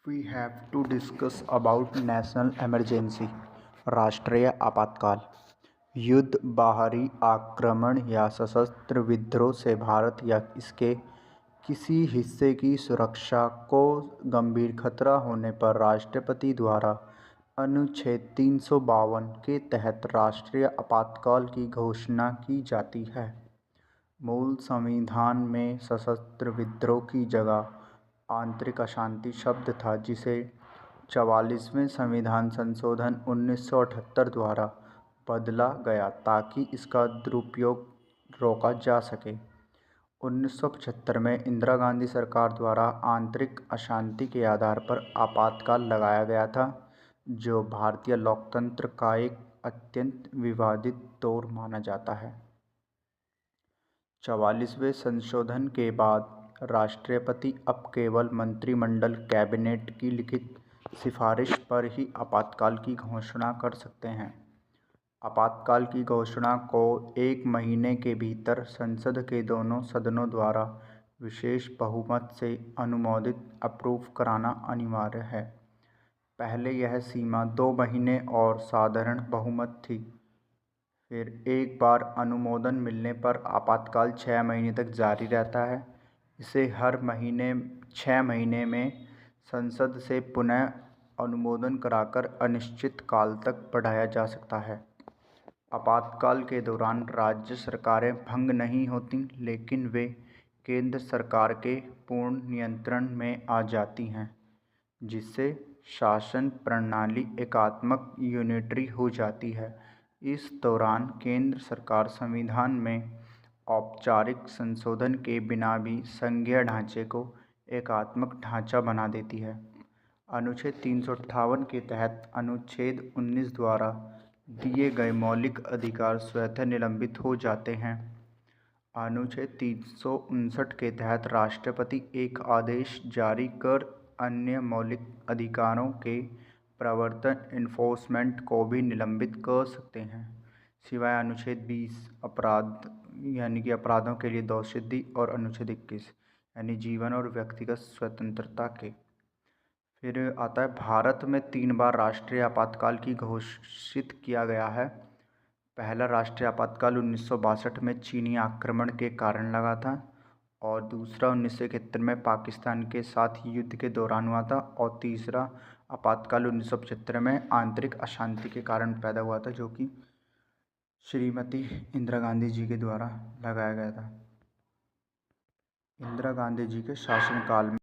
We have to discuss about national emergency, राष्ट्रीय आपातकाल। युद्ध, बाहरी आक्रमण या सशस्त्र विद्रोह से भारत या इसके किसी हिस्से की सुरक्षा को गंभीर खतरा होने पर राष्ट्रपति द्वारा अनुच्छेद 352 के तहत राष्ट्रीय आपातकाल की घोषणा की जाती है। मूल संविधान में सशस्त्र विद्रोह की जगह आंतरिक अशांति शब्द था, जिसे 44वें संविधान संशोधन 1978 द्वारा बदला गया ताकि इसका दुरुपयोग रोका जा सके। 1975 में इंदिरा गांधी सरकार द्वारा आंतरिक अशांति के आधार पर आपातकाल लगाया गया था, जो भारतीय लोकतंत्र का एक अत्यंत विवादित दौर माना जाता है। 44वें संशोधन के बाद राष्ट्रपति अब केवल मंत्रिमंडल कैबिनेट की लिखित सिफारिश पर ही आपातकाल की घोषणा कर सकते हैं। आपातकाल की घोषणा को 1 महीने के भीतर संसद के दोनों सदनों द्वारा विशेष बहुमत से अनुमोदित अप्रूव कराना अनिवार्य है। पहले यह सीमा 2 महीने और साधारण बहुमत थी। फिर एक बार अनुमोदन मिलने पर आपातकाल 6 महीने तक जारी रहता है। इसे हर 6 महीने में संसद से पुनः अनुमोदन कराकर अनिश्चित काल तक बढ़ाया जा सकता है। आपातकाल के दौरान राज्य सरकारें भंग नहीं होती, लेकिन वे केंद्र सरकार के पूर्ण नियंत्रण में आ जाती हैं, जिससे शासन प्रणाली एकात्मक यूनिटरी हो जाती है। इस दौरान केंद्र सरकार संविधान में औपचारिक संशोधन के बिना भी संघीय ढांचे को एकात्मक ढांचा बना देती है। अनुच्छेद 358 के तहत अनुच्छेद 19 द्वारा दिए गए मौलिक अधिकार स्वतः निलंबित हो जाते हैं। अनुच्छेद 359 के तहत राष्ट्रपति एक आदेश जारी कर अन्य मौलिक अधिकारों के प्रवर्तन एनफोर्समेंट को भी निलंबित कर सकते हैं, सिवाय अनुच्छेद 20 अपराध यानी कि अपराधों के लिए दोषसिद्धि और अनुच्छेद 21 यानी जीवन और व्यक्तिगत स्वतंत्रता के। फिर आता है भारत में 3 बार राष्ट्रीय आपातकाल की घोषित किया गया है। पहला राष्ट्रीय आपातकाल 1962 में चीनी आक्रमण के कारण लगा था और दूसरा 1971 में पाकिस्तान के साथ युद्ध के दौरान हुआ था और तीसरा आपातकाल 1975 में आंतरिक अशांति के कारण पैदा हुआ था, जो कि श्रीमती इंदिरा गांधी जी के द्वारा लगाया गया था। इंदिरा गांधी जी के शासनकाल में